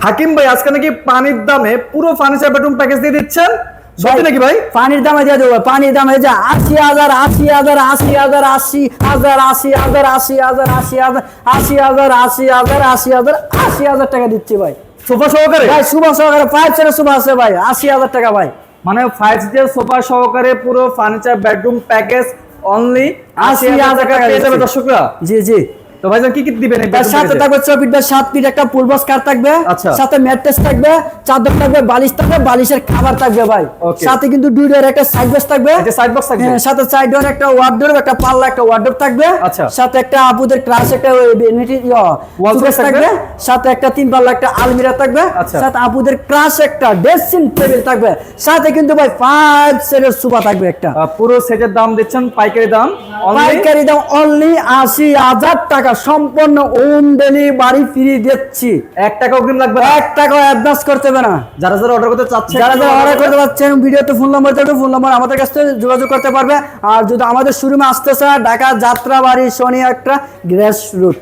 হাকিম ভাই আজকে নাকি পানির দামে পুরো ফার্নিচার বেডরুম প্যাকেজ দিয়ে দিচ্ছেন, সত্যি নাকি ভাই? পানির দামে দিয়ে দেবো, পানির দামে যে 80,000 80,000 80,000 80,000 80,000 80,000 80,000 80,000 80,000 80,000 80,000 টাকা দিচ্ছি ভাই। সোফা সহকারে ভাই সোফা সহকারে 5 সিটের সোফা আছে ভাই, 80,000 টাকা ভাই। মানে 5 সিটের সোফা সহকারে পুরো ফার্নিচার বেডরুম প্যাকেজ অনলি 80,000 টাকা পেয়ে যাবে দর্শকরা। জি জি। তো ভাইজান কি কি দিবেন এই তার সাথে থাকবে 6 ফিট বাই 7 ফিট একটা ফুল বক্স কার থাকবে, আচ্ছা। সাথে ম্যাট্রেস থাকবে, চাদর থাকবে, বালিশ থাকবে, বালিশের খাবার থাকবে ভাই। Okay. সাথে কিন্তু দুই ডোর একটা সাইড বক্স থাকবে, এই যে সাইড বক্স থাকবে, হ্যাঁ, সাথে সাইড ডোর একটা ওয়ার্ডরোব, একটা পাল্লা, একটা ওয়ার্ডরোব থাকবে। আচ্ছা। সাথে একটা আপুদের ক্লাস একটা Wall সুকেস থাকবে। থাকবে, সাথে একটা 3 পাল্লা একটা আলমিরা থাকবে, আচ্ছা। সাথে আপুদের ক্লাস একটা ড্রেসিং টেবিল থাকবে, সাথে কিন্তু ভাই 5 সেটের সোফা থাকবে একটা। পুরো সেটের দাম দিচ্ছেন পাইকারি দাম only পাইকারি দাম অনলি 80,000 টাকা, সম্পূর্ণ হোম ডেলিভারি ফ্রি দিচ্ছি। 1 টাকা অগ্রিম লাগবে না। 1 টাকা অ্যাডভান্স করতে হবে না। যারা যারা অর্ডার করতে চাচ্ছেন, যারা যারা অর্ডার করতে পারছেন ভিডিওতে ফোন নাম্বার থাকবে, ফোন নাম্বার আমাদের কাছ থেকে যোগাযোগ করতে পারবে। আর যদি আমাদের শোরুমে আসতে চায়, ঢাকা যাত্রাবাড়ি শনি একটা গ্রেস রুট।